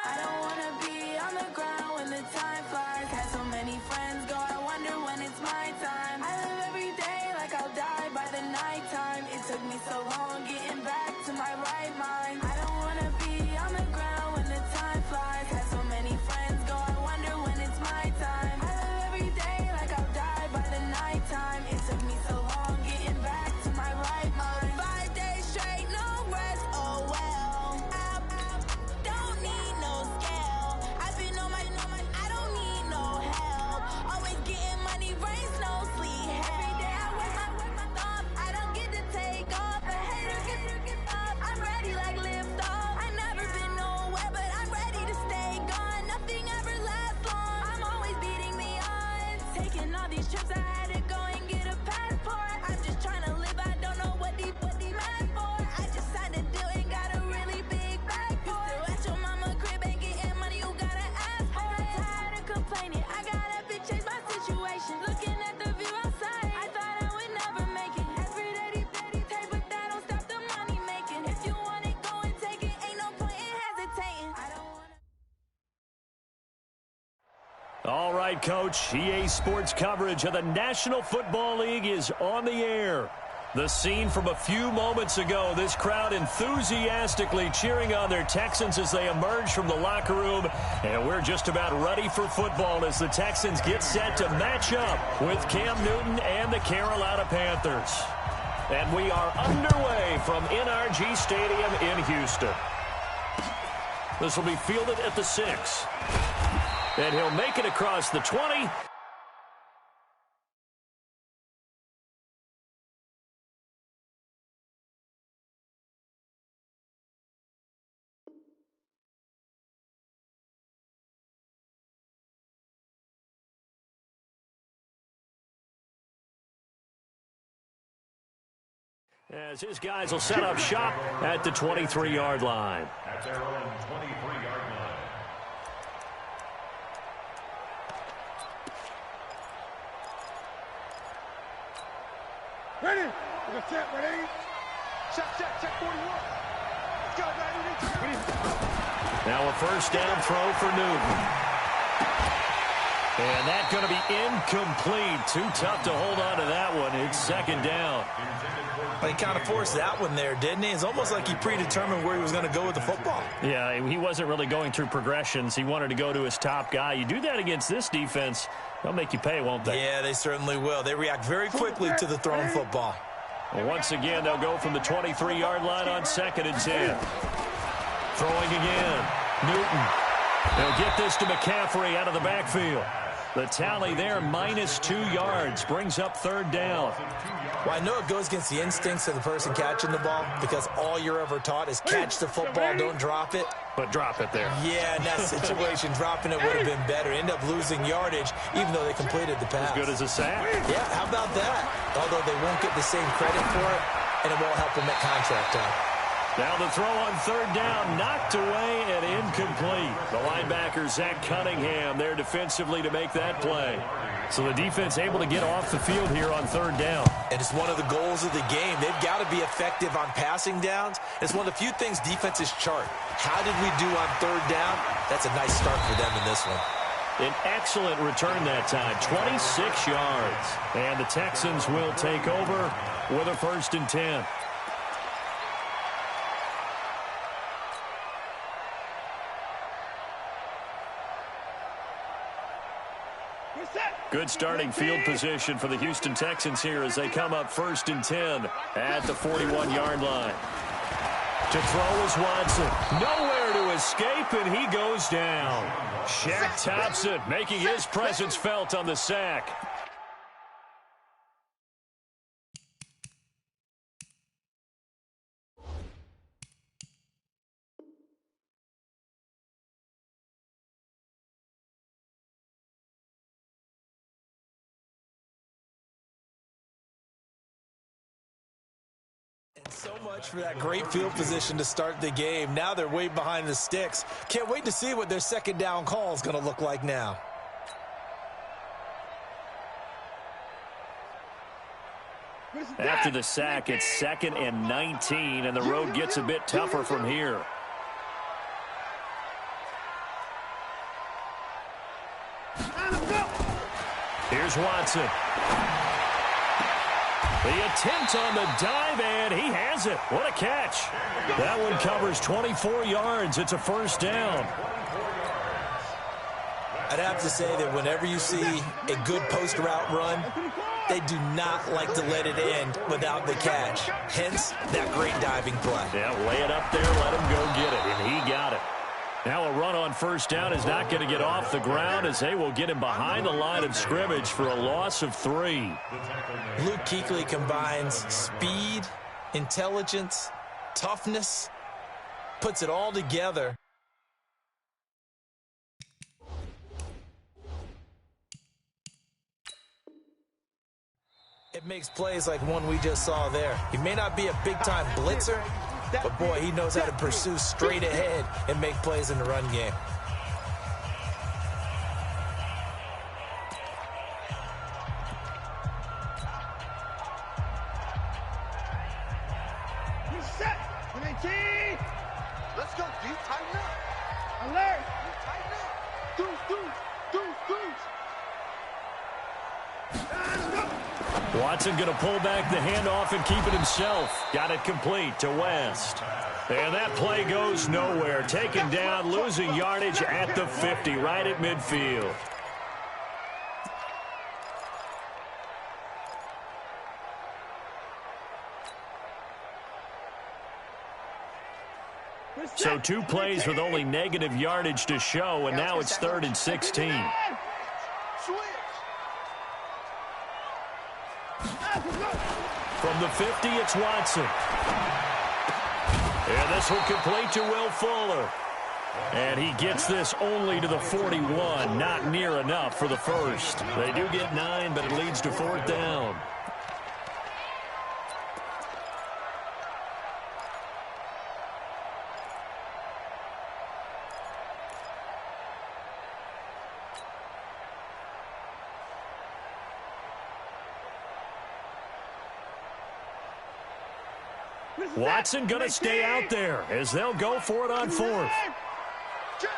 I don't wanna be on the ground when the time flies. Had so many friends go, I wonder when it's my time. I live every day like I'll die by the nighttime. It took me so long getting back to my right mind. I don't wanna be on the ground when the time flies. Had so many friends go, I wonder when it's my time. I live every day like I'll die by the nighttime. It took me so long getting back to my right mind. 5 days straight, no rest, oh well. Don't need no scale. I've been on my, I don't need no help. Always getting money, rains, no sleep. Every day I work my thumb. I don't get to take off. A hater get up. I'm ready like lift off. I never been nowhere, but I'm ready to stay gone. Nothing ever lasts long. I'm always beating the odds. Taking all these trips, I had to go and get a passport. I'm just trying to live, I don't know what they mad for. I just signed a deal and got a really big bag for it. Still at your mama crib and getting money, you gotta ask for it. I'm tired of complaining, I gotta change my situation. Looking at the view outside, I thought I would never make it. Every day they take, but that don't stop the money making. If you want it, go and take it, ain't no point in hesitating. I don't wanna. All right, Coach. EA Sports coverage of the National Football League is on the air. The scene from a few moments ago, this crowd enthusiastically cheering on their Texans as they emerge from the locker room. And we're just about ready for football as the Texans get set to match up with Cam Newton and the Carolina Panthers. And we are underway from NRG Stadium in Houston. This will be fielded at the 6. And he'll make it across the 20. As his guys will set up shop at the 23-yard line. At their own 23-yard line. Ready? We're going to set, ready? Check 41. Let's go, baby. Now a first down throw for Newton. And that's going to be incomplete. Too tough to hold on to that one. It's second down. He kind of forced that one there, didn't he? It's almost like he predetermined where he was going to go with the football. Yeah, he wasn't really going through progressions. He wanted to go to his top guy. You do that against this defense, they'll make you pay, won't they? Yeah, they certainly will. They react very quickly to the thrown football. Well, once again, they'll go from the 23-yard line on 2nd and 10. Throwing again. Newton. They'll get this to McCaffrey out of the backfield. The tally there, -2 yards, brings up 3rd down. Well, I know it goes against the instincts of the person catching the ball because all you're ever taught is catch the football, don't drop it. But drop it there. Yeah, in that situation, dropping it would have been better. End up losing yardage, even though they completed the pass. As good as a sack. Yeah, how about that? Although they won't get the same credit for it, and it won't help them at contract time. Now the throw on 3rd down, knocked away and incomplete. The linebacker, Zach Cunningham, there defensively to make that play. So the defense able to get off the field here on 3rd down. And it's one of the goals of the game. They've got to be effective on passing downs. It's one of the few things defenses chart. How did we do on 3rd down? That's a nice start for them in this one. An excellent return that time, 26 yards. And the Texans will take over with a 1st and 10. Good starting field position for the Houston Texans here as they come up 1st and 10 at the 41-yard line. To throw is Watson. Nowhere to escape, and he goes down. Shaq Thompson making his presence felt on the sack. So much for that great field position to start the game. Now they're way behind the sticks. Can't wait to see what their 2nd down call is going to look like now. After the sack, it's 2nd and 19, and the road gets a bit tougher from here. Here's Watson. The attempt on the dive, and he has it. What a catch. That one covers 24 yards. It's a first down. I'd have to say that whenever you see a good post route run, they do not like to let it end without the catch. Hence, that great diving play. Yeah, lay it up there, let him go get it, and he got it. Now a run on first down is not going to get off the ground as they will get him behind the line of scrimmage for a loss of 3. Luke Kuechly combines speed, intelligence, toughness, puts it all together. It makes plays like one we just saw there. He may not be a big-time blitzer, but boy, he knows how to pursue straight ahead and make plays in the run game. Set. 19. Let's go, D. Tighten up. Alert. Tighten up. Deuce. Let's go. Watson going to pull back the handoff and keep it himself. Got it complete to West. And that play goes nowhere. Taken down, losing yardage at the 50, right at midfield. So 2 plays with only negative yardage to show, and now it's 3rd and 16. From the 50, it's Watson. And this will complete to Will Fuller. And he gets this only to the 41, not near enough for the first. They do get 9, but it leads to 4th down. Watson going to stay out there as they'll go for it on 4th. Check.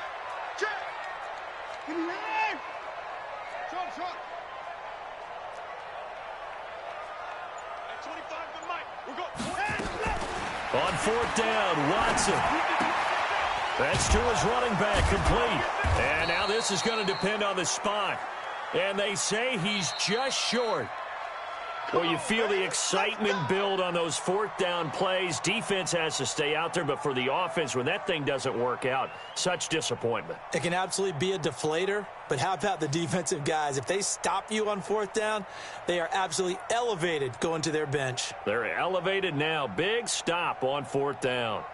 Short. At 25 to Mike. We're going. On 4th down, Watson. That's to his running back, complete. And now this is going to depend on the spot. And they say he's just short. Well, you feel the excitement build on those 4th down plays. Defense has to stay out there, but for the offense, when that thing doesn't work out, such disappointment. It can absolutely be a deflator, but how about the defensive guys? If they stop you on 4th down, they are absolutely elevated going to their bench. They're elevated now. Big stop on 4th down.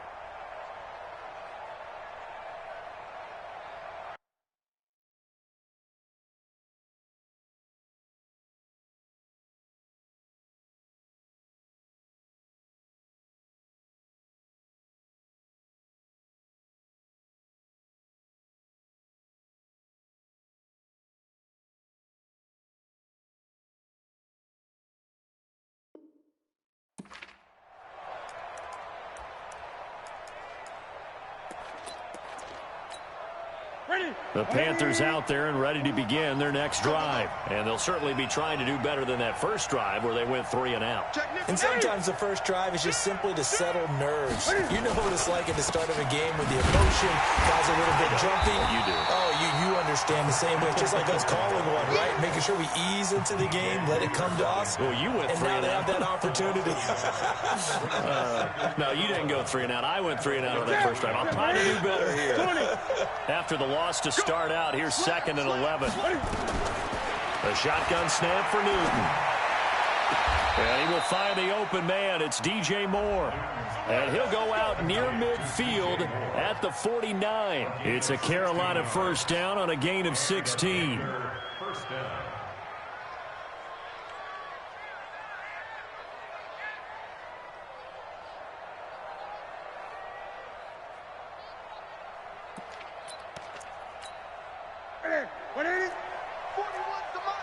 The Panthers out there and ready to begin their next drive. And they'll certainly be trying to do better than that first drive where they went 3 and out. And sometimes the first drive is just simply to settle nerves. You know what it's like at the start of a game with the emotion, guys are a little bit jumpy. You do. Oh, you understand the same way. It's just like us calling one, right? Making sure we ease into the game, let it come to us. Well, you went 3 and and now they out. have that opportunity. No, you didn't go 3 and out. I went 3 and out on that first drive. I'm trying to do better here. After the loss to start out, here's 2nd and 11. A shotgun snap for Newton. And he will find the open man. It's DJ Moore. And he'll go out near midfield at the 49. It's a Carolina first down on a gain of 16. First down. What is it? 41 to Mike.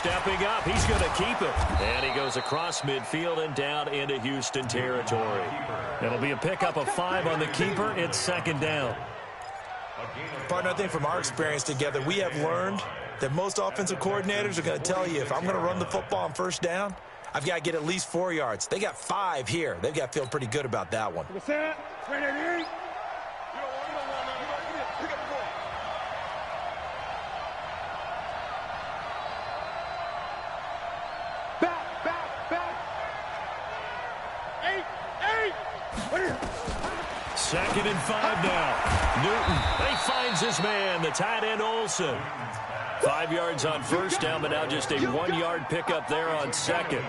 stepping up. He's going to keep it. And he goes across midfield and down into Houston territory. It'll be a pickup of 5 on the keeper. It's second down. Partner, I think from our experience together, we have learned that most offensive coordinators are going to tell you, if I'm going to run the football on first down, I've got to get at least 4 yards. They got 5 here. They've got to feel pretty good about that one. Second and 5 now. Newton, he finds his man, the tight end Olsen. 5 yards on first down, but now just a 1-yard pickup there on second.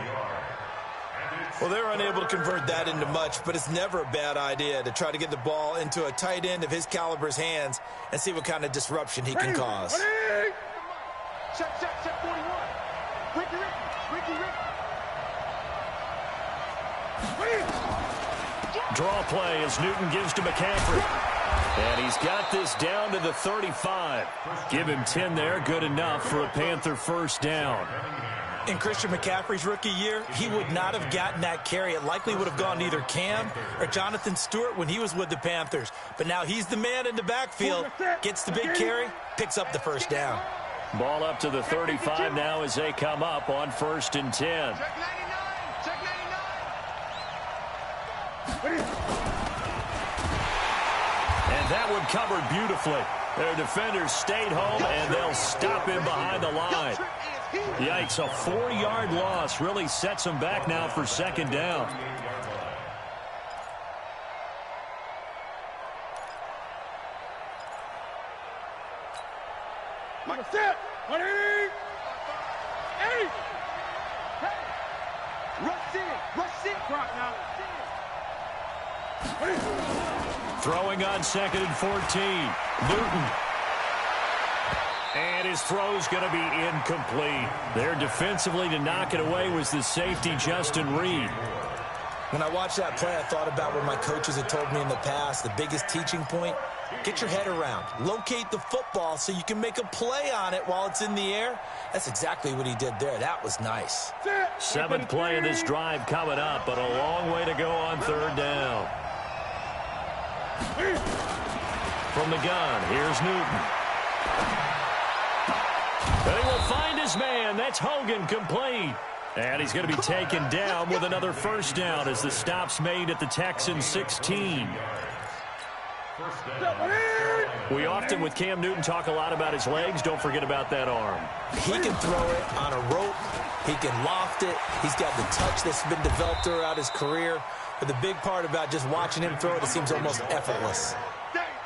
Well, they're unable to convert that into much, but it's never a bad idea to try to get the ball into a tight end of his caliber's hands and see what kind of disruption he can cause. Check 41. Ricky. Draw play as Newton gives to McCaffrey. And he's got this down to the 35. Give him 10 there, good enough for a Panther first down. In Christian McCaffrey's rookie year, he would not have gotten that carry. It likely would have gone to either Cam or Jonathan Stewart when he was with the Panthers. But now he's the man in the backfield, gets the big carry, picks up the first down. Ball up to the 35 now as they come up on first and 10. And that one covered beautifully. Their defenders stayed home, and they'll stop him behind the line. Yikes, a 4-yard loss really sets them back now for second down. Throwing on second and 14. Newton. And his throw's going to be incomplete. There defensively to knock it away was the safety, Justin Reed. When I watched that play, I thought about what my coaches had told me in the past. The biggest teaching point, get your head around. Locate the football so you can make a play on it while it's in the air. That's exactly what he did there. That was nice. 7th play of this drive coming up, but a long way to go on third down. From the gun, here's Newton. But he will find his man. That's Hogan, complete. And he's going to be taken down with another first down as the stop's made at the Texans 16. We often, with Cam Newton, talk a lot about his legs. Don't forget about that arm. He can throw it on a rope. He can loft it. He's got the touch that's been developed throughout his career. But the big part about just watching him throw it seems almost effortless.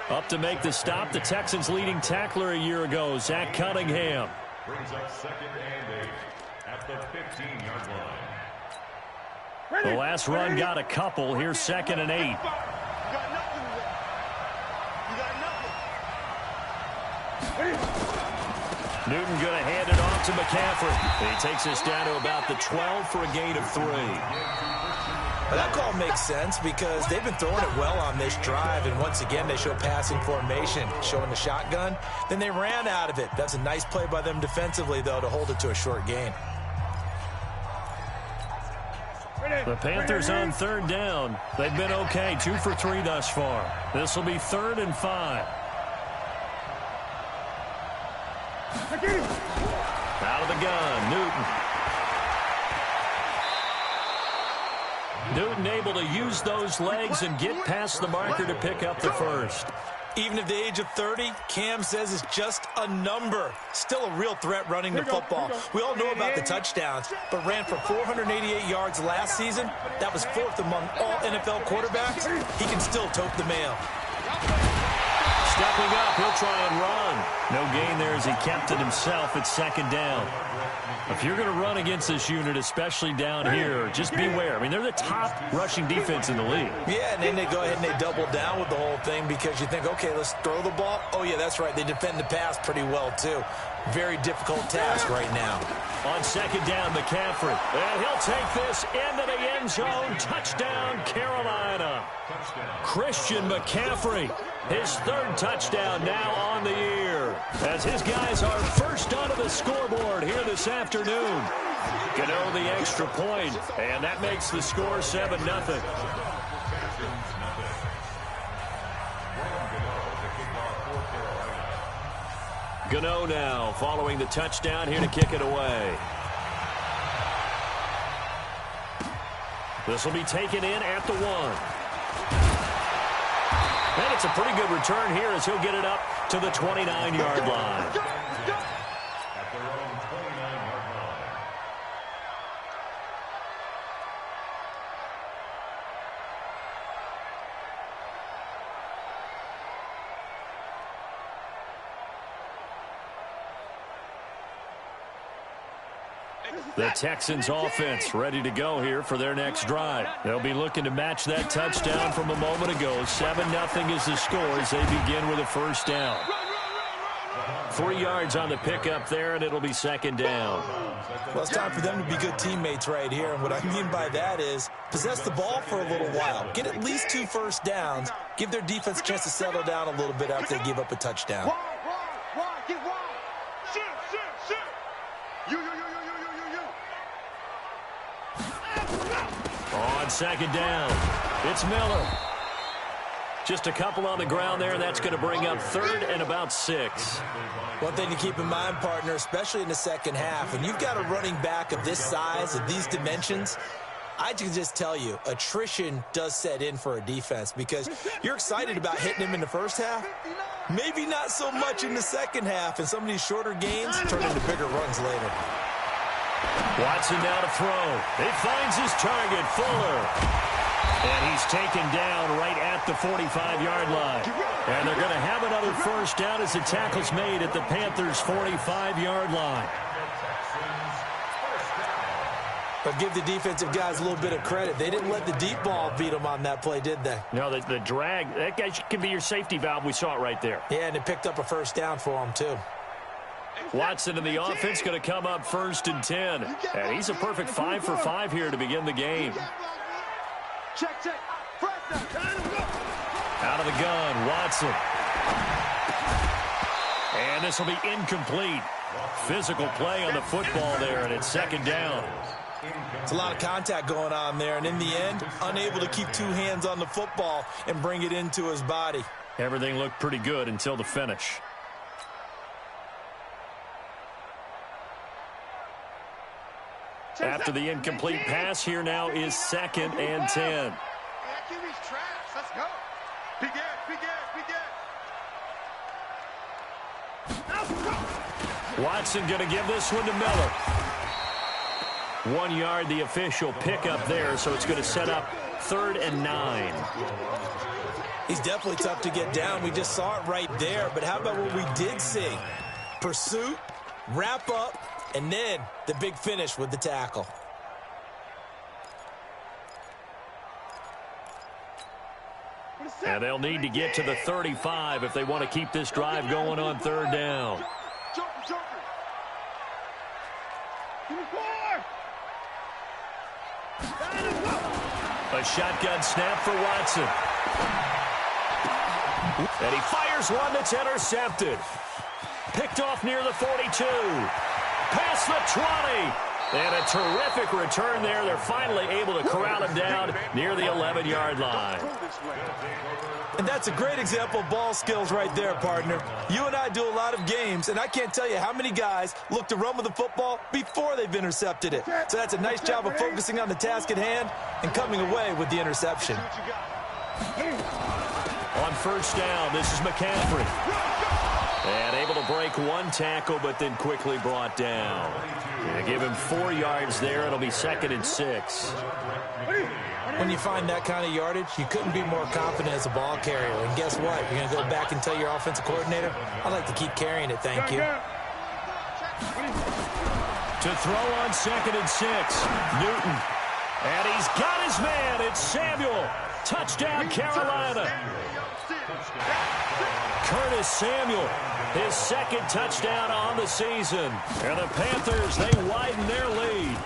Up to make the stop, the Texans' leading tackler a year ago, Zach Cunningham. Brings up second and 8 at the 15-yard line. The last run got a couple. Here's second and 8. Newton going to hand it off to McCaffrey. He takes us down to about the 12 for a gain of 3. Well, that call makes sense because they've been throwing it well on this drive, and once again they show passing formation, showing the shotgun. Then they ran out of it. That's a nice play by them defensively, though, to hold it to a short gain. The Panthers on third down. They've been okay, 2 for 3 thus far. This will be 3rd and 5. Out of the gun, Newton. Newton able to use those legs and get past the marker to pick up the first. Even at the age of 30, Cam says it's just a number. Still a real threat running the football. We all know about the touchdowns, but ran for 488 yards last season. That was 4th among all NFL quarterbacks. He can still tote the mail. Stepping up, he'll try and run. No gain there as he kept it himself at second down. If you're going to run against this unit, especially down here, just beware. I mean, they're the top rushing defense in the league. Yeah, and then they go ahead and they double down with the whole thing because you think, okay, let's throw the ball. Oh, yeah, that's right. They defend the pass pretty well, too. Very difficult task right now. On second down, McCaffrey. And he'll take this into the end zone. Touchdown, Carolina. Christian McCaffrey. His 3rd touchdown now on the year. as his guys are first onto the scoreboard here this afternoon. Gano the extra point, and that makes the score 7-0. Gano now following the touchdown here to kick it away. This will be taken in at the 1. And it's a pretty good return here as he'll get it up to the 29-yard line. At their own 29-yard line. The Texans offense ready to go here for their next drive. They'll be looking to match that touchdown from a moment ago. 7-0 is the score as they begin with a first down. 3 yards on the pickup there, and it'll be second down. Well, it's time for them to be good teammates right here. And what I mean by that is possess the ball for a little while. Get at least 2 first downs. Give their defense a chance to settle down a little bit after they give up a touchdown. Get wide. Shoot. You. On second down, it's Miller. Just a couple on the ground there, and that's going to bring up 3rd and about 6. One thing to keep in mind, partner, especially in the second half, when you've got a running back of this size, of these dimensions, I can just tell you, attrition does set in for a defense because you're excited about hitting him in the first half. Maybe not so much in the second half, and some of these shorter gains turn into bigger runs later. Watson now to throw. He finds his target, Fuller. And he's taken down right at the 45-yard line. And they're going to have another first down as the tackle's made at the Panthers' 45-yard line. But give the defensive guys a little bit of credit. They didn't let the deep ball beat them on that play, did they? No, the drag, that guy can be your safety valve. We saw it right there. Yeah, and it picked up a first down for him, too. Watson and the offense going to come up 1st and 10. And he's a perfect 5 for 5 here to begin the game. Check. Out of the gun, Watson. And this will be incomplete. Physical play on the football there, and it's second down. It's a lot of contact going on there, and in the end, unable to keep 2 hands on the football and bring it into his body. Everything looked pretty good until the finish. After the incomplete pass, here now is 2nd and 10. Let's go. Begin. Watson going to give this one to Miller. 1 yard, the official pickup there, so it's going to set up 3rd and 9. He's definitely tough to get down. We just saw it right there, but how about what we did see? Pursuit, wrap up, and then the big finish with the tackle. And they'll need to get to the 35 if they want to keep this drive going on 3rd down. Joker. A shotgun snap for Watson. And he fires one that's intercepted. Picked off near the 42. Past the 20. And a terrific return there. They're finally able to corral him down near the 11-yard line. And that's a great example of ball skills right there, partner. You and I do a lot of games, and I can't tell you how many guys look to run with the football before they've intercepted it. So that's a nice job of focusing on the task at hand and coming away with the interception. On first down, this is McCaffrey. And able to break 1 tackle, but then quickly brought down. They give him 4 yards there. It'll be 2nd and 6. When you find that kind of yardage, you couldn't be more confident as a ball carrier. And guess what? You're going to go back and tell your offensive coordinator, I'd like to keep carrying it, thank you. To throw on 2nd and 6, Newton. And he's got his man. It's Samuel. Touchdown, Carolina. Curtis Samuel, his 2nd touchdown on the season. And the Panthers, they widen their lead.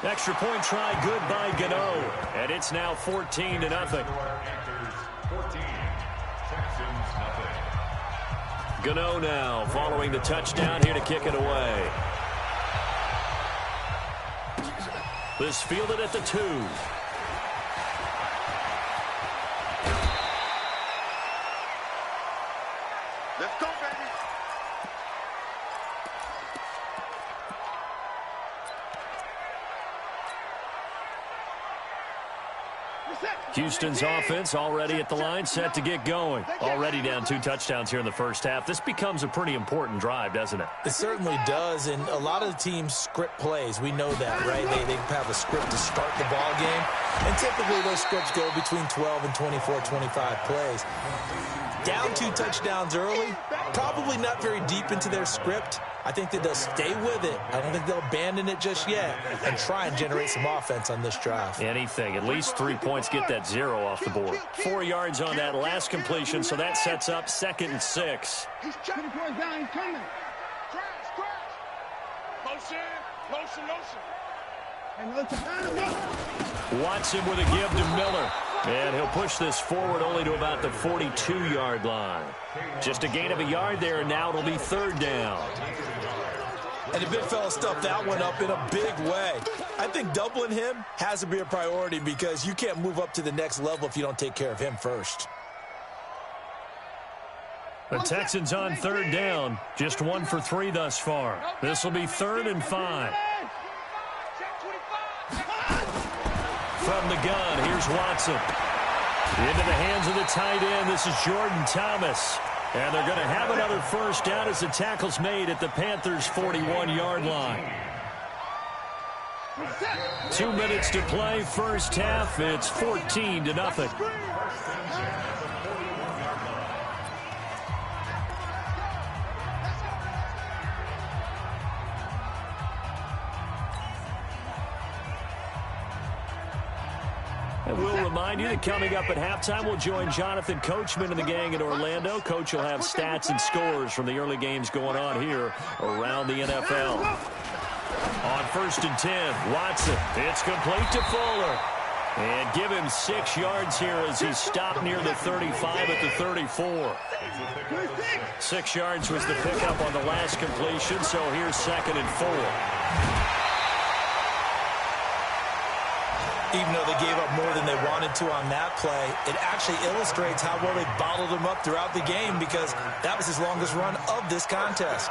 Extra point try good by Gano. And it's now 14-0. Gano now following the touchdown here to kick it away. This fielded at the 2. Let's go, baby. Houston's offense already at the line, set to get going. Already down 2 touchdowns here in the first half. This becomes a pretty important drive, doesn't it? It certainly does, and a lot of the teams script plays. We know that, right? They have a script to start the ball game, and typically those scripts go between 12 and 24, 25 plays. Down 2 touchdowns early, probably not very deep into their script. I think that they'll stay with it. I don't think they'll abandon it just yet and try and generate some offense on this drive. Anything. At least 3 points, get that 0 off the board. 4 yards on that last completion, so that sets up 2nd and 6. He's checking for us down. He's coming. Crash. Motion. Watson with a give to Miller. And he'll push this forward only to about the 42-yard line. Just a gain of a yard there, and now it'll be 3rd down. And the big fella stuffed that one up in a big way. I think doubling him has to be a priority because you can't move up to the next level if you don't take care of him first. The Texans on 3rd down. Just 1 for 3 thus far. This will be 3rd and 5. From the gun, here's Watson. Into the hands of the tight end. This is Jordan Thomas. And they're going to have another first down as the tackle's made at the Panthers' 41-yard line. 2 minutes to play, first half. It's 14-0. And we'll remind you that coming up at halftime, we'll join Jonathan Coachman and the gang in Orlando. Coach will have stats and scores from the early games going on here around the NFL. On 1st and 10, Watson. It's complete to Fuller. And give him 6 yards here as he's stopped near the 35 at the 34. 6 yards was the pickup on the last completion, so here's 2nd and 4. Even though they gave up more than they wanted to on that play, it actually illustrates how well they bottled him up throughout the game because that was his longest run of this contest.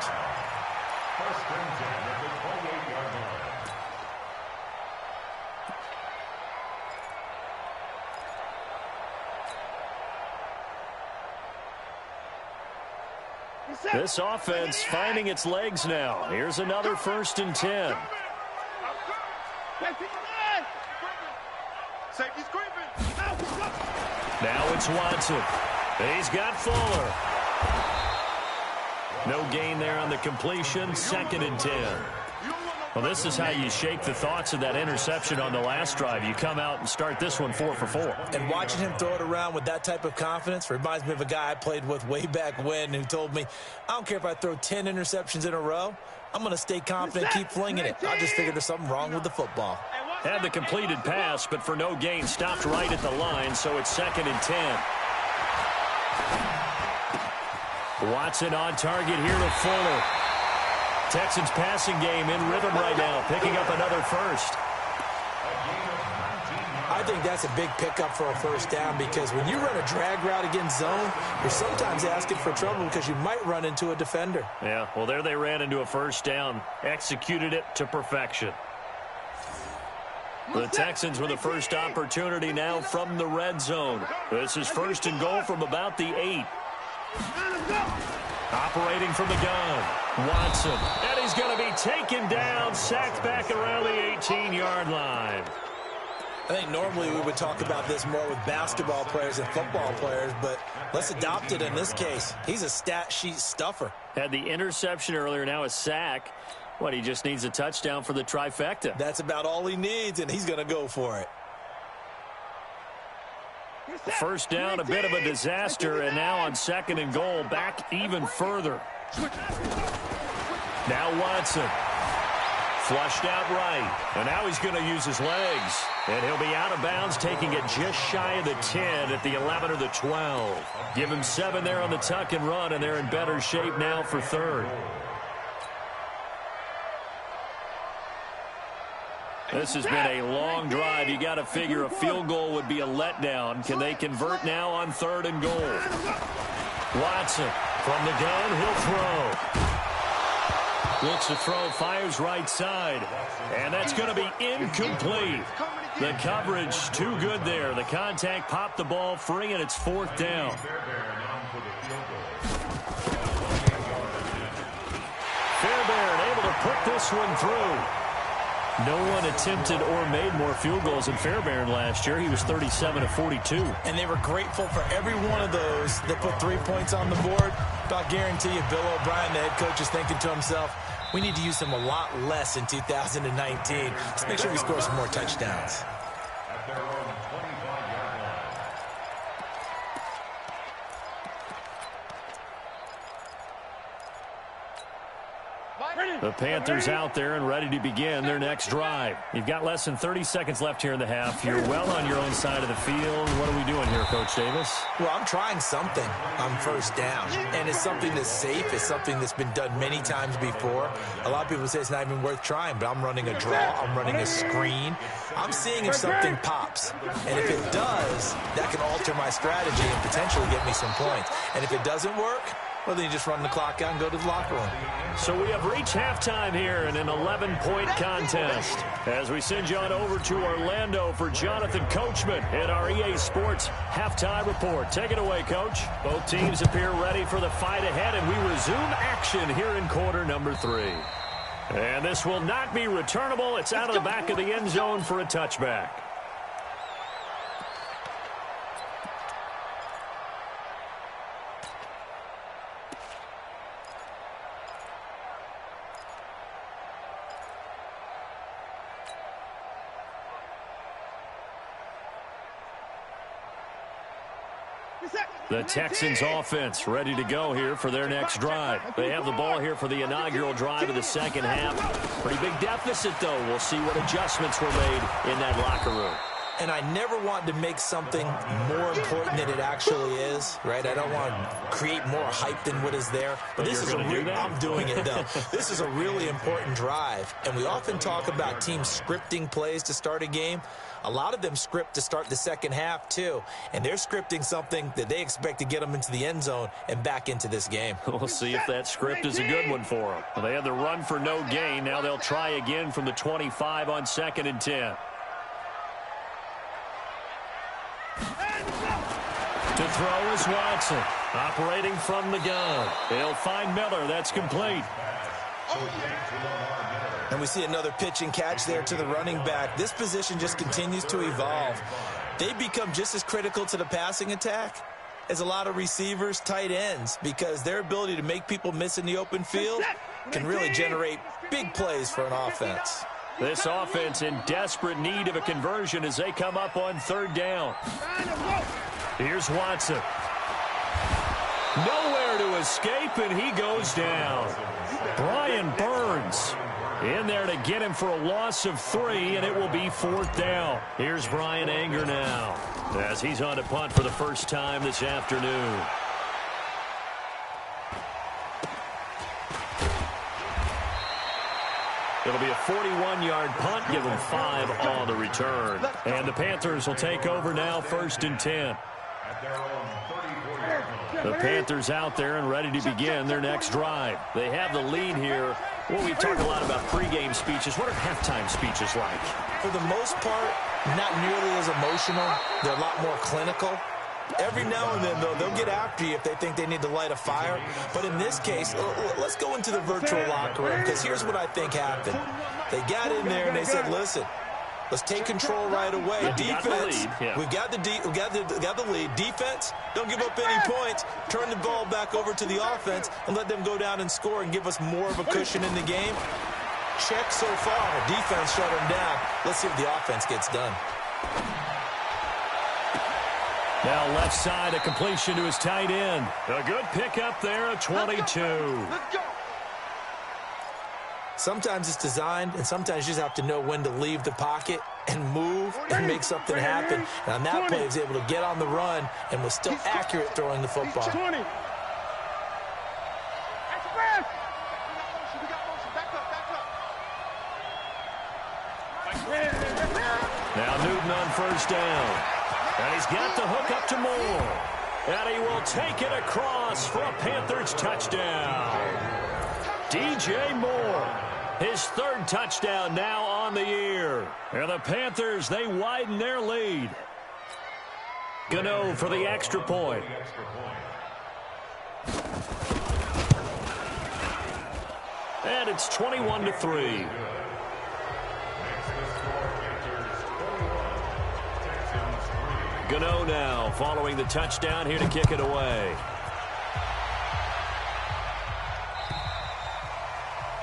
This offense finding its legs now. Here's another 1st and 10. Safety's creeping. Now it's Watson. He's got Fuller. No gain there on the completion. 2nd and 10. Well, this is how you shake the thoughts of that interception on the last drive. You come out and start this one 4 for 4. And watching him throw it around with that type of confidence reminds me of a guy I played with way back when who told me, I don't care if I throw 10 interceptions in a row. I'm going to stay confident, keep flinging it. I just figured there's something wrong with the football. Had the completed pass, but for no gain, stopped right at the line, so it's 2nd and 10. Watson on target here to Fuller. Texans passing game in rhythm right now, picking up another first. I think that's a big pickup for a first down because when you run a drag route against zone, you're sometimes asking for trouble because you might run into a defender. Yeah, well, there they ran into a first down, executed it to perfection. The Texans with the first opportunity now from the red zone. This is 1st and goal from about the 8. Operating from the gun, Watson. And he's going to be taken down, sacked back around the 18-yard line. I think normally we would talk about this more with basketball players and football players, but let's adopt it in this case. He's a stat sheet stuffer. Had the interception earlier, now a sack. What, he just needs a touchdown for the trifecta. That's about all he needs, and he's going to go for it. First down, a bit of a disaster, and now on 2nd and goal, back even further. Now Watson. Flushed out right. And now he's going to use his legs. And he'll be out of bounds, taking it just shy of the 10 at the 11 or the 12. Give him 7 there on the tuck and run, and they're in better shape now for third. This has been a long drive. You got to figure a field goal would be a letdown. Can they convert now on 3rd and goal? Watson from the gun, he'll throw. Looks to throw, fires right side. And that's going to be incomplete. The coverage too good there. The contact popped the ball free, and it's 4th down. Fairbairn able to put this one through. No one attempted or made more field goals than Fairbairn last year. He was 37 of 42. And they were grateful for every one of those that put 3 points on the board. But I'll guarantee you, Bill O'Brien, the head coach, is thinking to himself, we need to use him a lot less in 2019. Let's make sure we score some more touchdowns. At their own 25-yard line. The Panthers out there and ready to begin their next drive. You've got less than 30 seconds left here in the half. You're well on your own side of the field. What are we doing here, Coach Davis? Well, I'm trying something on 1st down, and it's something that's safe. It's something that's been done many times before. A lot of people say it's not even worth trying, but I'm running a draw. I'm running a screen. I'm seeing if something pops, and if it does, that can alter my strategy and potentially get me some points. And if it doesn't work, well, then you just run the clock out and go to the locker room. So we have reached halftime here in an 11-point contest. As we send you on over to Orlando for Jonathan Coachman in our EA Sports Halftime Report. Take it away, Coach. Both teams appear ready for the fight ahead, and we resume action here in quarter number 3. And this will not be returnable. It's out of the back of the end zone for a touchback. The Texans offense ready to go here for their next drive. They have the ball here for the inaugural drive of the second half. Pretty big deficit, though. We'll see what adjustments were made in that locker room. And I never want to make something more important than it actually is, right? I don't want to create more hype than what is there. But this is I'm doing it, though. This is a really important drive. And we often talk about teams scripting plays to start a game. A lot of them script to start the second half, too. And they're scripting something that they expect to get them into the end zone and back into this game. We'll see if that script is a good one for them. Well, they had the run for no gain. Now they'll try again from the 25 on 2nd and 10. To throw is Watson, operating from the gun. He'll find Miller. That's complete. And we see another pitch and catch there to the running back. This position just continues to evolve. They become just as critical to the passing attack as a lot of receivers, tight ends, because their ability to make people miss in the open field can really generate big plays for an offense. This offense in desperate need of a conversion as they come up on 3rd down. Here's Watson. Nowhere to escape, and he goes down. Brian Burns in there to get him for a loss of 3, and it will be 4th down. Here's Brian Anger now as he's on to punt for the first time this afternoon. It'll be a 41-yard punt, give them 5 on the return. And the Panthers will take over now, 1st and 10. The Panthers out there and ready to begin their next drive. They have the lead here. Well, we've talked a lot about pregame speeches. What are halftime speeches like? For the most part, not nearly as emotional. They're a lot more clinical. Every now and then, though, they'll get after you if they think they need to light a fire. But in this case, let's go into the virtual locker room, because here's what I think happened. They got in there and they said, listen, let's take control right away. Defense, we've got the lead. Defense, don't give up any points. Turn the ball back over to the offense and let them go down and score and give us more of a cushion in the game. Check so far. The defense shut them down. Let's see if the offense gets done. Now left side, a completion to his tight end. A good pickup there, a 22. Sometimes it's designed, and sometimes you just have to know when to leave the pocket and move and make something happen. And on that play, he was able to get on the run and was still accurate throwing the football. 20. Now Newton on first down. And he's got the hook up to Moore. And he will take it across for a Panthers touchdown. DJ Moore, his third touchdown now on the year. And the Panthers, they widen their lead. Gano for the extra point. And it's 21-3. Gano now following the touchdown here to kick it away.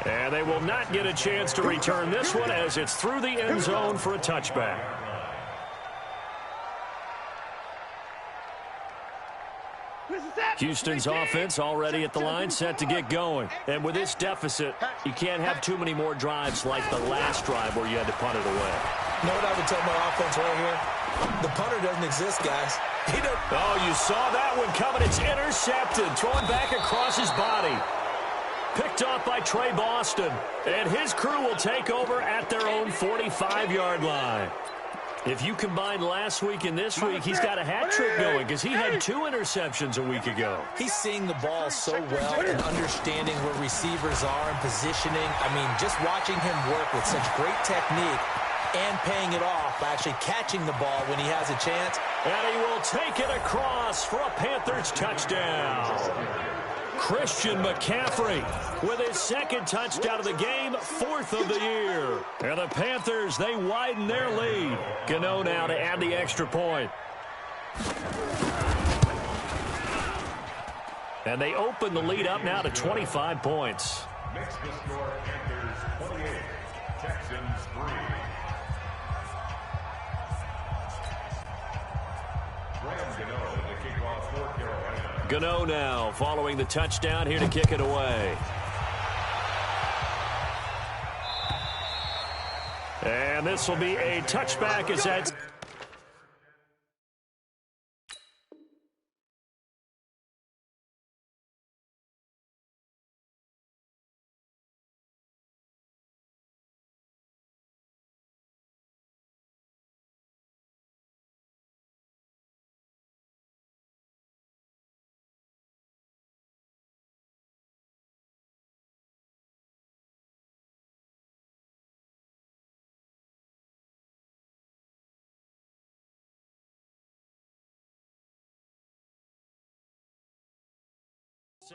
And they will not get a chance to return this one as it's through the end zone for a touchback. Houston's offense already at the line, set to get going. And with this deficit, you can't have too many more drives like the last drive where you had to punt it away. You know what I would tell my offense right here? The punter doesn't exist, guys. He doesn't. Oh, you saw that one coming. It's intercepted. Thrown back across his body. Picked off by Trey Boston. And his crew will take over at their own 45-yard line. If you combine last week and this week, he's got a hat trick going because he had 2 interceptions a week ago. He's seeing the ball so well and understanding where receivers are and positioning. I mean, just watching him work with such great technique and paying it off by actually catching the ball when he has a chance. And he will take it across for a Panthers touchdown. Christian McCaffrey with his second touchdown of the game, 4th of the year. And the Panthers, they widen their lead. Gano now to add the extra point. And they open the lead up now to 25 points. Makes the score Panthers 28, Texans 3. Gano now following the touchdown here to kick it away. And this will be a touchback as that's...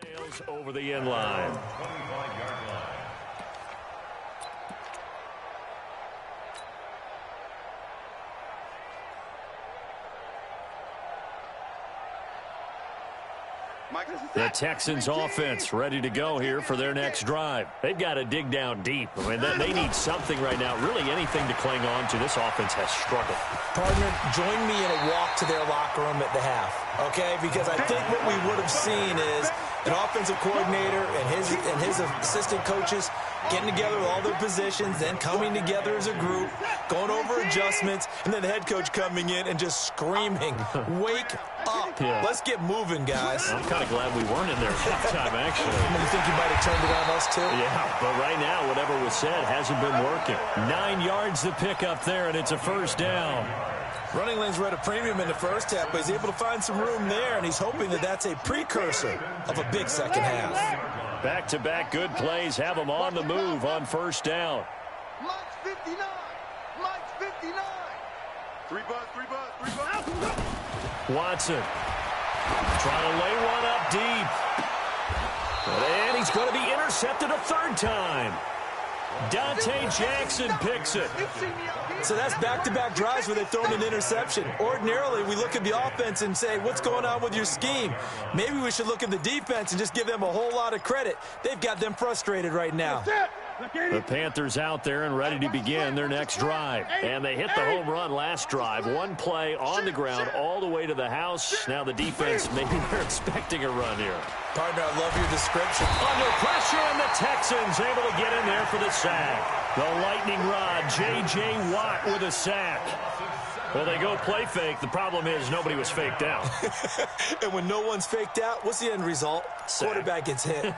Sails over the end line. 25-yard line. The Texans offense ready to go here for their next drive. They've got to dig down deep. I mean, they need something right now, really anything to cling on to. This offense has struggled. Partner, join me in a walk to their locker room at the half, okay? Because I think what we would have seen is an offensive coordinator and his assistant coaches getting together with all their positions, then coming together as a group, going over adjustments, and then the head coach coming in and just screaming, wake up. Yeah. Let's get moving, guys. I'm kind of glad we weren't in there at halftime, actually. You think you might have turned it on us, too? Yeah, but right now, whatever was said hasn't been working. 9 yards to pick up there, and it's a first down. Running lanes were at a premium in the first half, but he's able to find some room there, and he's hoping that that's a precursor of a big second half. Back-to-back good plays have him on the move on first down. Mike's 59. Mike's 59. 3 bucks. Watson trying to lay one up deep. And he's going to be intercepted a third time. Dante Jackson picks it. So that's back-to-back drives where they've thrown an interception. Ordinarily, we look at the offense and say, what's going on with your scheme? Maybe we should look at the defense and just give them a whole lot of credit. They've got them frustrated right now. The Panthers out there and ready to begin their next drive. And they hit the home run last drive. One play on the ground all the way to the house. Now the defense, maybe they're expecting a run here. Partner, I love your description. Under pressure, and the Texans able to get in there for the sack. The lightning rod, J.J. Watt with a sack. Well, they go play fake. The problem is nobody was faked out. And when no one's faked out, what's the end result? Sack. Quarterback gets hit.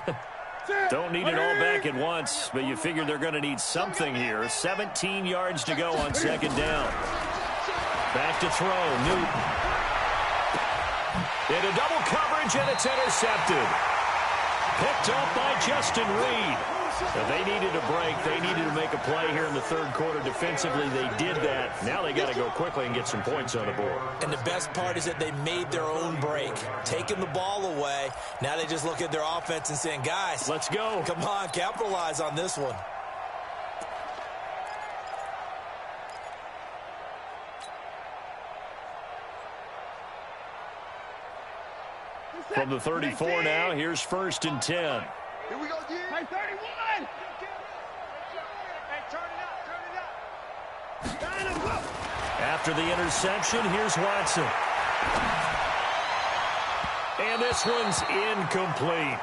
Don't need it all back at once, but you figure they're going to need something here. 17 yards to go on second down. Back to throw, Newton. Into double coverage, and it's intercepted. Picked up by Justin Reed. If they needed a break, they needed to make a play here in the third quarter defensively. They did that. Now they got to go quickly and get some points on the board. And the best part is that they made their own break, taking the ball away. Now they just look at their offense and saying, guys, let's go. Come on, capitalize on this one. From the 34 now, here's 1st and 10. Here we go, G. Hey, 31. Hey, turn it up. After the interception, here's Watson. And this one's incomplete.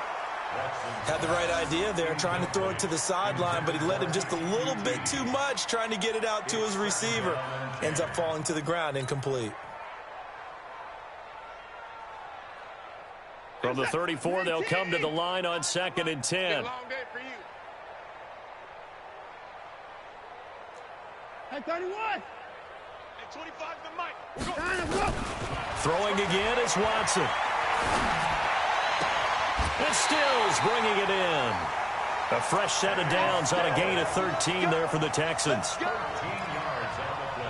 Had the right idea there, trying to throw it to the sideline, but he led him just a little bit too much, trying to get it out to his receiver. Ends up falling to the ground, incomplete. From the 34, they'll come to the line on 2nd and 10. Hey, 31. Hey, 25 the mic. Throwing again is Watson. And Stills bringing it in. A fresh set of downs on a gain of 13 there for the Texans.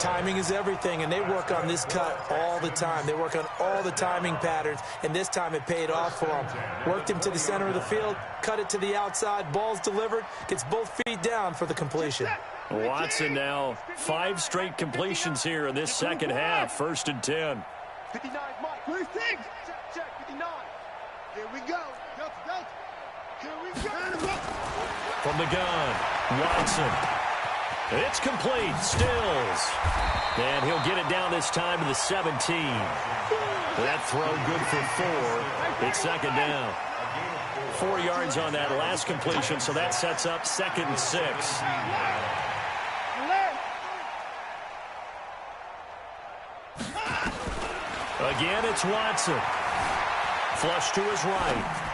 Timing is everything, and they work on this cut all the time. They work on all the timing patterns, and this time it paid off for them. Worked him to the center of the field, cut it to the outside, ball's delivered, gets both feet down for the completion. Watson now 5 straight completions here in this second half. 1st and 10. 59, Mike. 26. Check, 59. Here we go. Here we go. From the gun, Watson. It's complete. Stills. And he'll get it down this time to the 17. That throw good for 4. It's 2nd down. 4 yards on that last completion, so that sets up 2nd and 6. Again, it's Watson. Flush to his right.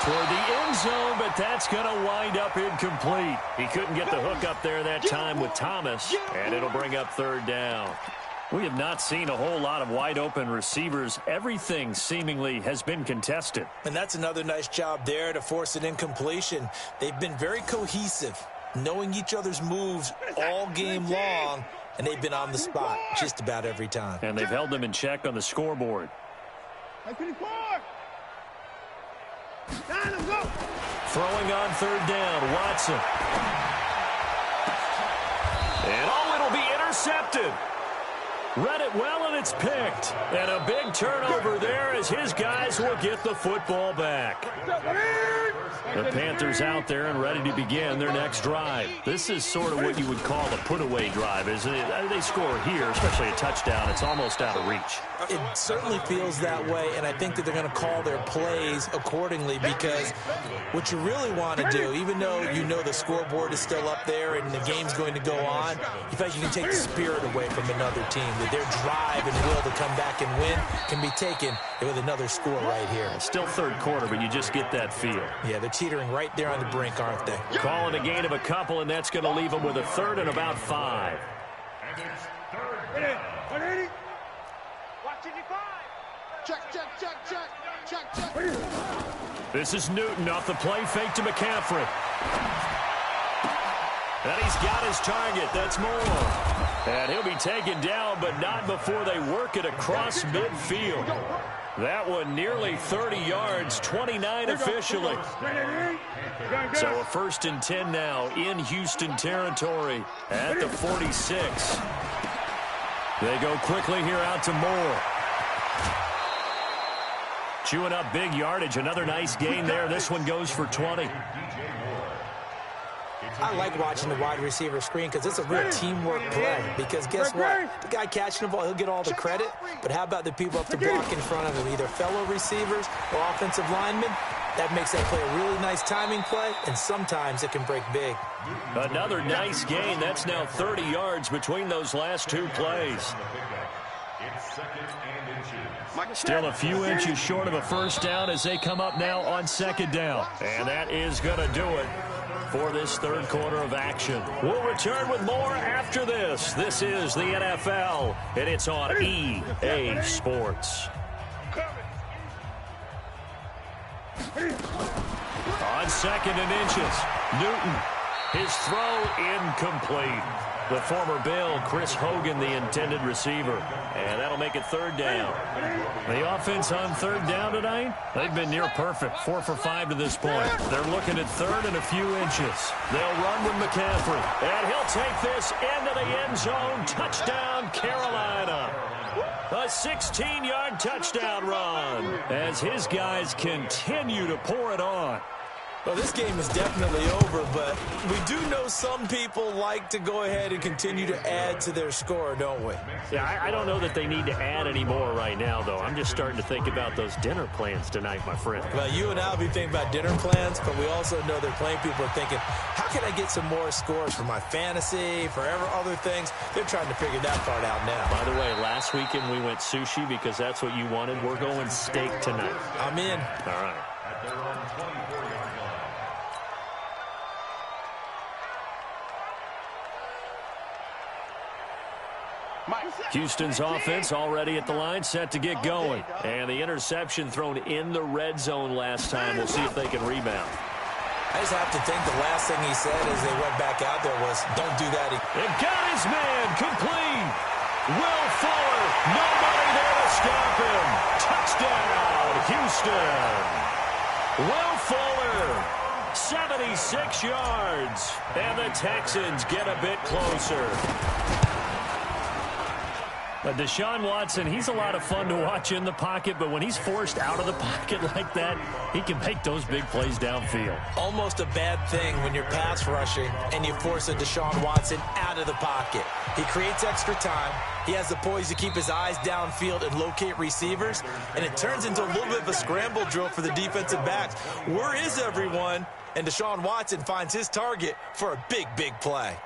Toward the end zone, but that's going to wind up incomplete. He couldn't get the hook up there that time with Thomas, and it'll bring up 3rd down. We have not seen a whole lot of wide-open receivers. Everything seemingly has been contested. And that's another nice job there to force an incompletion. They've been very cohesive, knowing each other's moves all game long, and they've been on the spot just about every time. And they've held them in check on the scoreboard. Throwing on 3rd down, Watson. And it'll be intercepted. Read it well, and it's picked. And a big turnover there as his guys will get the football back. The Panthers out there and ready to begin their next drive. This is sort of what you would call a put-away drive, isn't it? They score here, especially a touchdown. It's almost out of reach. It certainly feels that way, and I think that they're going to call their plays accordingly, because what you really want to do, even though you know the scoreboard is still up there and the game's going to go on, you feel like you can take the spirit away from another team, that their drive and will to come back and win can be taken with another score right here. Still 3rd quarter, but you just get that feel. Yeah, they're teetering right there on the brink, aren't they? Calling a gain of a couple, and that's going to leave them with a 3rd and about 5. And it's 3rd down. Check. This is Newton off the play fake to McCaffrey. And he's got his target. That's Moore. And he'll be taken down, but not before they work it across midfield. That one nearly 30 yards, 29 officially. So a 1st and 10 now in Houston territory at the 46. They go quickly here out to Moore. Chewing up big yardage. Another nice gain there. This one goes for 20. I like watching the wide receiver screen because it's a real teamwork play. Because guess what? The guy catching the ball, he'll get all the credit. But how about the people up to block in front of him, either fellow receivers or offensive linemen? That makes that play a really nice timing play, and sometimes it can break big. Another nice gain. That's now 30 yards between those last two plays. Still a few inches short of a first down as they come up now on second down. And that is going to do it for this third quarter of action. We'll return with more after this. This is the NFL, and it's on EA Sports. On second and inches, Newton. His throw incomplete. The former Bill, Chris Hogan, the intended receiver. And that'll make it third down. The offense on third down tonight, they've been near perfect. 4 for 5 to this point. They're looking at third and a few inches. They'll run with McCaffrey. And he'll take this into the end zone. Touchdown, Carolina. A 16-yard touchdown run as his guys continue to pour it on. Well, this game is definitely over, but we do know some people like to go ahead and continue to add to their score, don't we? Yeah, I don't know that they need to add any more right now, though. I'm just starting to think about those dinner plans tonight, my friend. Well, you and I will be thinking about dinner plans, but we also know they're playing people are thinking, how can I get some more scores for my fantasy, for other things? They're trying to figure that part out now. By the way, last weekend we went sushi because that's what you wanted. We're going steak tonight. I'm in. All right. At their own 24-yard line. Houston's offense already at the line, set to get going. And the interception thrown in the red zone last time. We'll see if they can rebound. I just have to think the last thing he said as they went back out there was, don't do that. They've got his man complete. Will Fuller, nobody there to stop him. Touchdown, Houston. Will Fuller, 76 yards. And the Texans get a bit closer. Deshaun Watson, he's a lot of fun to watch in the pocket, but when he's forced out of the pocket like that, he can make those big plays downfield. Almost a bad thing when you're pass rushing and you force a Deshaun Watson out of the pocket. He creates extra time. He has the poise to keep his eyes downfield and locate receivers, and it turns into a little bit of a scramble drill for the defensive backs. Where is everyone? And Deshaun Watson finds his target for a big, big play.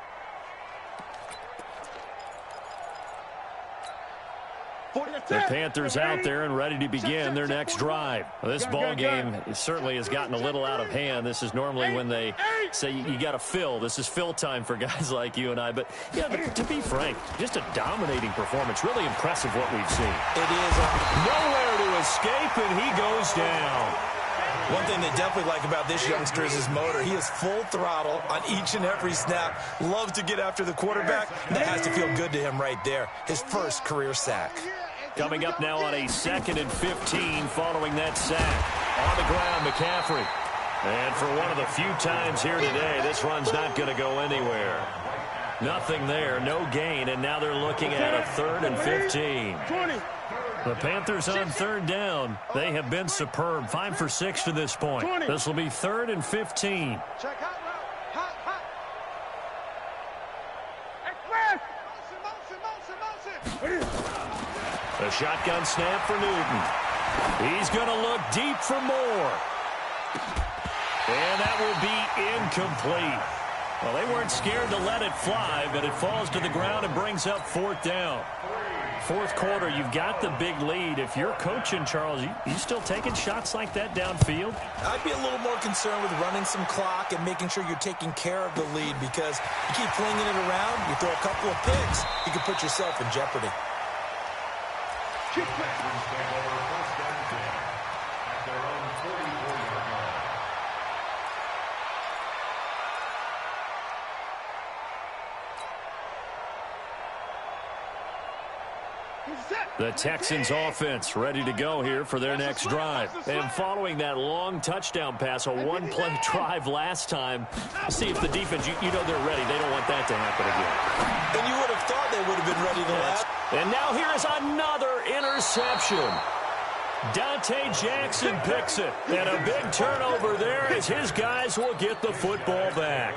The Panthers out there and ready to begin their next drive. This ball game certainly has gotten a little out of hand. This is normally when they say you got to fill. This is fill time for guys like you and I. But, yeah, to be frank, just a dominating performance. Really impressive what we've seen. It is. Nowhere to escape, and he goes down. One thing they definitely like about this youngster is his motor. He is full throttle on each and every snap. Loves to get after the quarterback. That has to feel good to him right there. His first career sack. Coming up now on a 2nd and 15 following that sack. On the ground, McCaffrey. And for one of the few times here today, this run's not going to go anywhere. Nothing there, no gain, and now they're looking at a 3rd and 15. The Panthers on third down. They have been superb. 5 for 6 to this point. This will be 3rd and 15. A shotgun snap for Newton. He's going to look deep for more. And that will be incomplete. Well, they weren't scared to let it fly, but it falls to the ground and brings up 4th down. 4th quarter, you've got the big lead. If you're coaching, Charles, you still taking shots like that downfield? I'd be a little more concerned with running some clock and making sure you're taking care of the lead, because you keep flinging it around, you throw a couple of picks, you can put yourself in jeopardy. The Texans offense ready to go here for their next drive. And following that long touchdown pass, a one-play drive last time, see if the defense, you know they're ready. They don't want that to happen again. And you would have thought they would have been ready to last. And now here is another interception. Dante Jackson picks it. And a big turnover there as his guys will get the football back.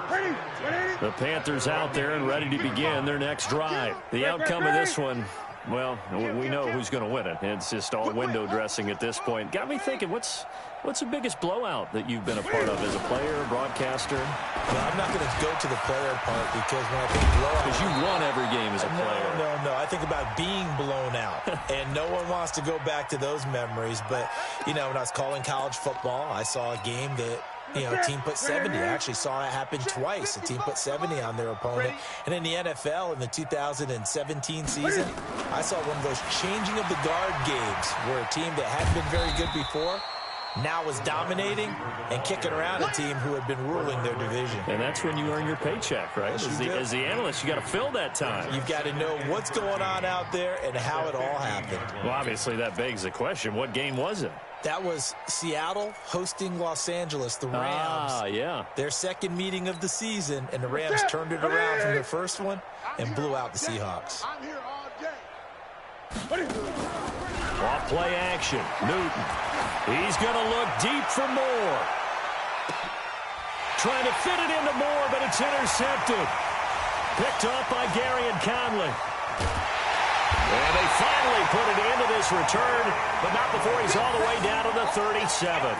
The Panthers out there and ready to begin their next drive. The outcome of this one, well, we know who's going to win it. It's just all window dressing at this point. Got me thinking, what's the biggest blowout that you've been a part of as a player, broadcaster? Well, I'm not going to go to the player part because when I think blowout... Because you won every game as a player. No. I think about being blown out. And no one wants to go back to those memories. But, you know, when I was calling college football, I saw a game that... a team put 70. I actually saw it happen twice. A team put 70 on their opponent. And in the NFL, in the 2017 season, I saw one of those changing of the guard games where a team that hadn't been very good before now was dominating and kicking around a team who had been ruling their division. And that's when you earn your paycheck, right? As the analyst, you got to fill that time. You've got to know what's going on out there and how it all happened. Well, obviously, that begs the question, what game was it? That was Seattle hosting Los Angeles, the Rams. Yeah. Their second meeting of the season, and the Rams turned it around from their first one and blew out the Seahawks. I'm here all day. Off play action. Newton. He's going to look deep for Moore. Trying to fit it into Moore, but it's intercepted. Picked up by Gary and Conley. And they finally put it into this return, but not before he's all the way down to the 37.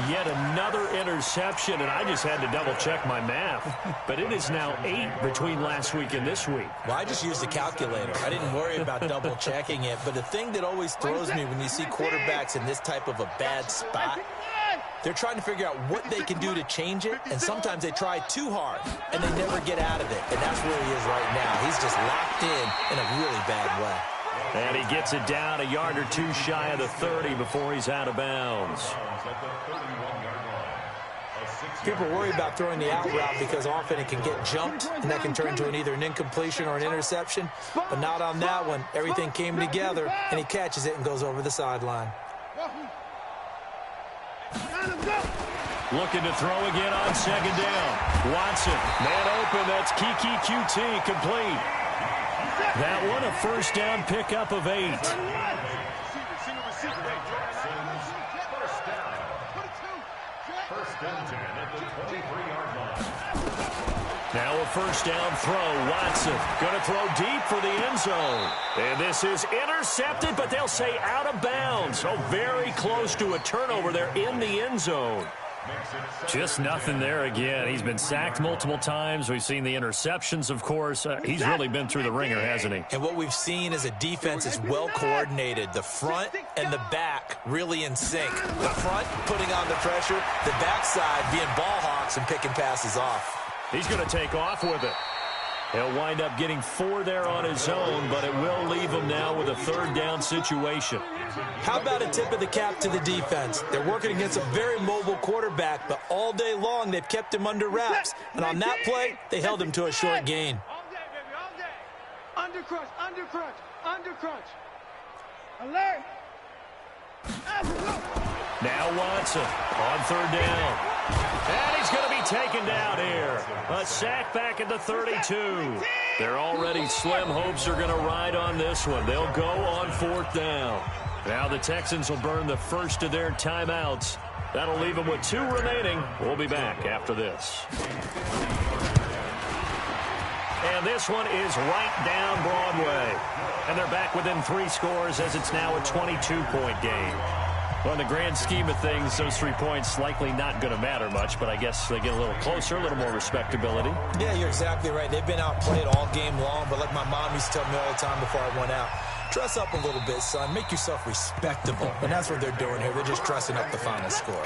Yet another interception, and I just had to double-check my math. But it is now 8 between last week and this week. Well, I just used a calculator. I didn't worry about double-checking it. But the thing that always throws me when you see quarterbacks in this type of a bad spot, they're trying to figure out what they can do to change it, and sometimes they try too hard, and they never get out of it. And that's where he is right now. He's just locked in a really bad way. And he gets it down a yard or two shy of the 30 before he's out of bounds. People worry about throwing the out route because often it can get jumped, and that can turn into either an incompletion or an interception. But not on that one. Everything came together, and he catches it and goes over the sideline. Looking to throw again on second down. Watson, man open, that's Kiki QT, complete. That one a first down pickup of 8. Now a first down throw. Watson going to throw deep for the end zone. And this is intercepted, but they'll say out of bounds. So very close to a turnover there in the end zone. Just nothing there again. He's been sacked multiple times. We've seen the interceptions, of course. He's really been through the ringer, hasn't he? And what we've seen is a defense is well coordinated. The front and the back really in sync. The front putting on the pressure. The backside being ball hawks and picking passes off. He's going to take off with it. He'll wind up getting 4 there on his own, but it will leave him now with a third down situation. How about a tip of the cap to the defense? They're working against a very mobile quarterback, but all day long they've kept him under wraps. And on that play, they held him to a short gain. All day, baby, all day. Under crunch, under crunch, under crunch. Alert. Now Watson on third down. And he's going to be taken down here. A sack back at the 32. They're already slim hopes are going to ride on this one. They'll go on fourth down. Now the Texans will burn the first of their timeouts. That'll leave them with 2 remaining. We'll be back after this. And this one is right down Broadway. And they're back within 3 scores as it's now a 22-point game. Well, in the grand scheme of things, those 3 points likely not going to matter much, but I guess they get a little closer, a little more respectability. Yeah, you're exactly right. They've been outplayed all game long, but like my mom used to tell me all the time before I went out, dress up a little bit, son. Make yourself respectable. And that's what they're doing here. They're just dressing up the final score.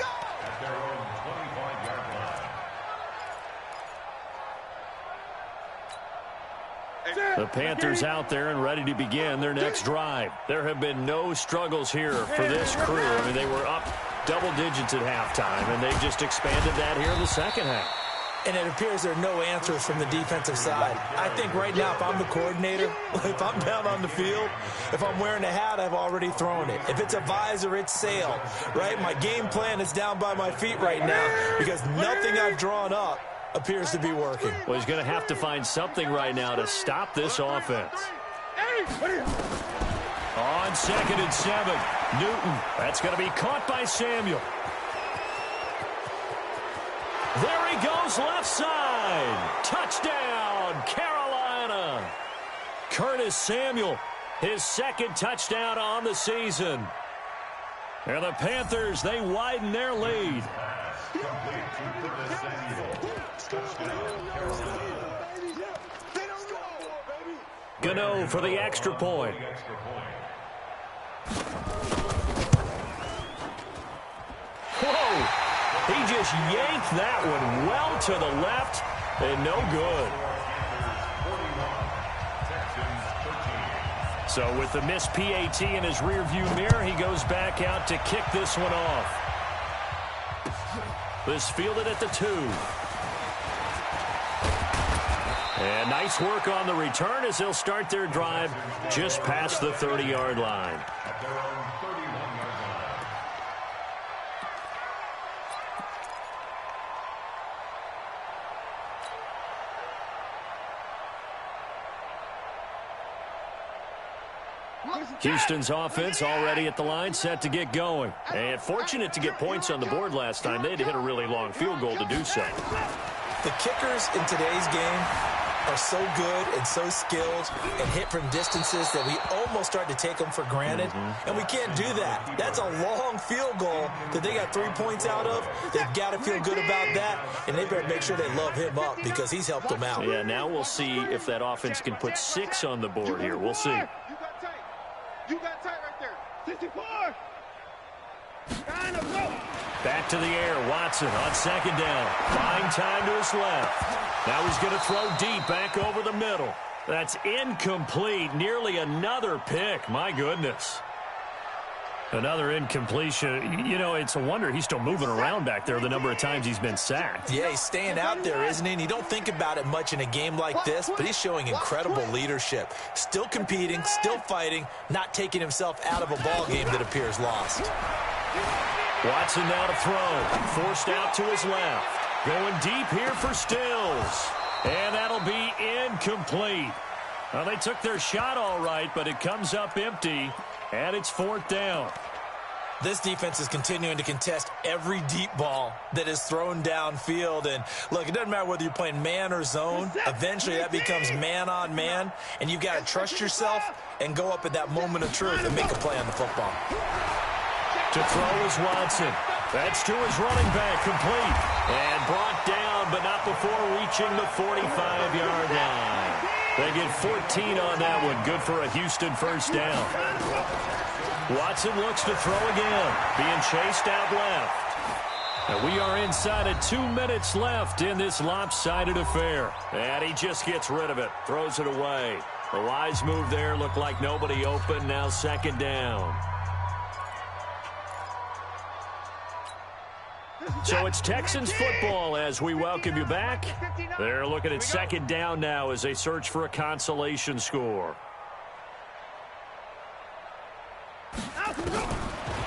The Panthers out there and ready to begin their next drive. There have been no struggles here for this crew. I mean, they were up double digits at halftime, and they've just expanded that here in the second half. And it appears there are no answers from the defensive side. I think right now, if I'm the coordinator, if I'm down on the field, if I'm wearing a hat, I've already thrown it. If it's a visor, it's sailed, right? My game plan is down by my feet right now because nothing I've drawn up appears to be working. Well, he's going to have to find something right now to stop this offense. On 2nd and 7, Newton. That's going to be caught by Samuel. There he goes. goes left side. Touchdown, Carolina. Curtis Samuel, his second touchdown on the season. And the Panthers, they widen their lead. Gano for the extra point. Whoa! He just yanked that one well to the left and no good. So with the missed PAT in his rearview mirror, he goes back out to kick this one off. This fielded at the 2. And nice work on the return as they'll start their drive just past the 30-yard line. Houston's offense already at the line, set to get going. And fortunate to get points on the board last time. They had to hit a really long field goal to do so. The kickers in today's game are so good and so skilled and hit from distances that we almost start to take them for granted. And we can't do that. That's a long field goal that they got 3 points out of. They've got to feel good about that, and they better make sure they love him up because he's helped them out. Yeah, now we'll see if that offense can put 6 on the board here. We'll see. You got tight right there. 64. Back to the air. Watson on second down. Buying time to his left. Now he's going to throw deep back over the middle. That's incomplete. Nearly another pick. My goodness. Another incompletion. You know, it's a wonder he's still moving around back there the number of times he's been sacked. Yeah, he's staying out there, isn't he? And you don't think about it much in a game like this, but he's showing incredible leadership. Still competing, still fighting, not taking himself out of a ball game that appears lost. Watson now to throw. Forced out to his left. Going deep here for Stills. And that'll be incomplete. Well, they took their shot all right, but it comes up empty. And it's 4th down. This defense is continuing to contest every deep ball that is thrown downfield. And, look, it doesn't matter whether you're playing man or zone. Eventually, that becomes man on man. And you've got to trust yourself and go up at that moment of truth and make a play on the football. To throw is Watson. That's to his running back, complete. And brought down, but not before reaching the 45-yard line. They get 14 on that one. Good for a Houston first down. Watson looks to throw again. Being chased out left. And we are inside of 2 minutes left in this lopsided affair. And he just gets rid of it. Throws it away. A wise move there. Looked like nobody open. Now second down. So it's Texans football as we welcome you back. They're looking at second down now as they search for a consolation score.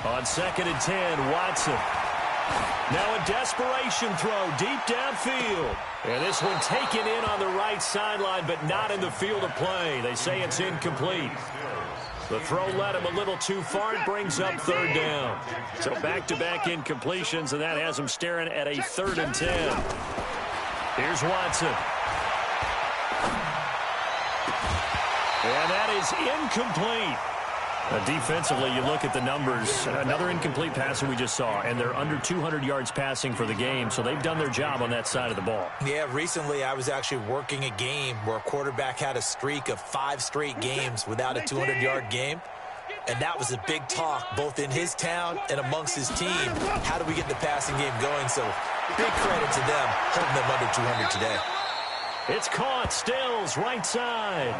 On 2nd and 10, Watson. Now a desperation throw deep downfield. And this one taken in on the right sideline, but not in the field of play. They say it's incomplete. The throw led him a little too far. It brings up 3rd down. So back-to-back incompletions, and that has him staring at a 3rd and 10. Here's Watson. And that is incomplete. Defensively, you look at the numbers. Another incomplete pass that we just saw, and they're under 200 yards passing for the game, so they've done their job on that side of the ball. Yeah, recently I was actually working a game where a quarterback had a streak of 5 straight games without a 200-yard game, and that was a big talk both in his town and amongst his team. How do we get the passing game going? So big credit to them holding them under 200 today. It's caught. Stills, right side.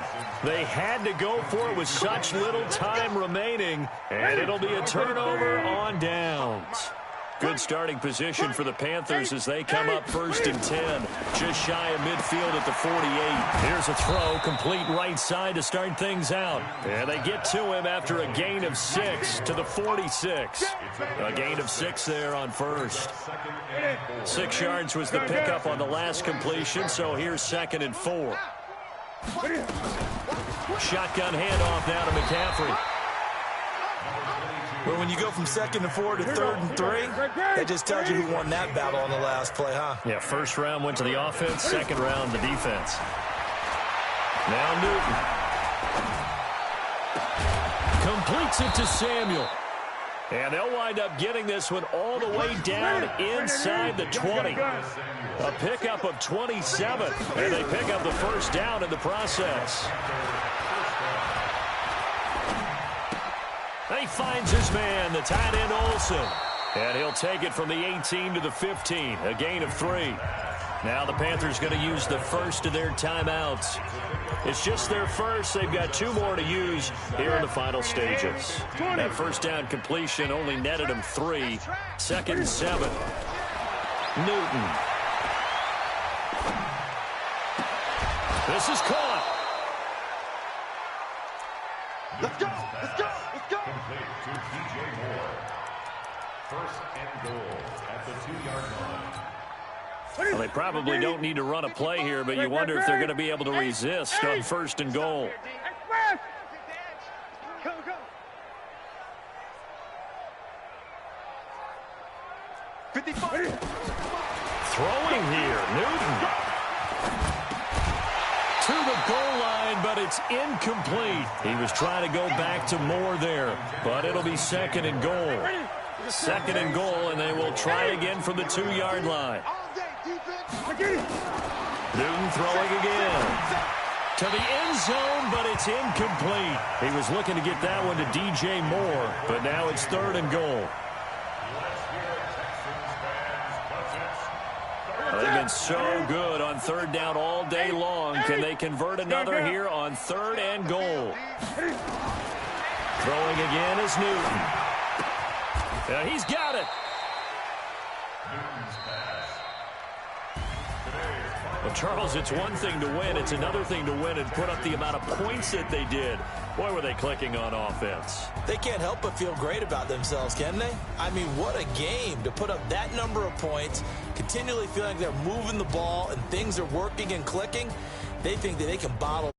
They had to go for it with such little time remaining, and it'll be a turnover on downs. Good starting position for the Panthers as they come up 1st and 10, just shy of midfield at the 48. Here's a throw, complete right side to start things out. And they get to him after a gain of 6 to the 46. A gain of 6 there on first. 6 yards was the pickup on the last completion, so here's 2nd and 4. Shotgun handoff now to McCaffrey. Well, when you go from 2nd and 4 to 3rd and 3, that just tells you who won that battle on the last play, huh? Yeah, first round went to the offense, second round the defense. Now Newton. Completes it to Samuel. And they'll wind up getting this one all the way down inside the 20. A pickup of 27, and they pick up the first down in the process. And he finds his man, the tight end Olsen. And he'll take it from the 18 to the 15, a gain of 3. Now the Panthers going to use the first of their timeouts. It's just their first. They've got 2 more to use here in the final stages. That first down completion only netted them 3. 2nd and 7. Newton. This is caught. Let's go! Let's go! Let's go! Complete to DJ Moore. First and goal at the 2-yard line. Well, they probably don't need to run a play here, but you wonder if they're going to be able to resist on 1st and goal. Go, go. Throwing here, Newton. To the goal line, but it's incomplete. He was trying to go back to Moore there, but it'll be 2nd and goal. 2nd and goal, and they will try again from the 2-yard line. Newton throwing again. To the end zone, but it's incomplete. He was looking to get that one to DJ Moore, but now it's 3rd and goal. They've been so good on 3rd down all day long. Can they convert another here on 3rd and goal? Throwing again is Newton. Yeah, he's got it. Well, Charles, it's one thing to win. It's another thing to win and put up the amount of points that they did. Boy, were they clicking on offense. They can't help but feel great about themselves, can they? I mean, what a game to put up that number of points, continually feeling like they're moving the ball and things are working and clicking. They think that they can bottle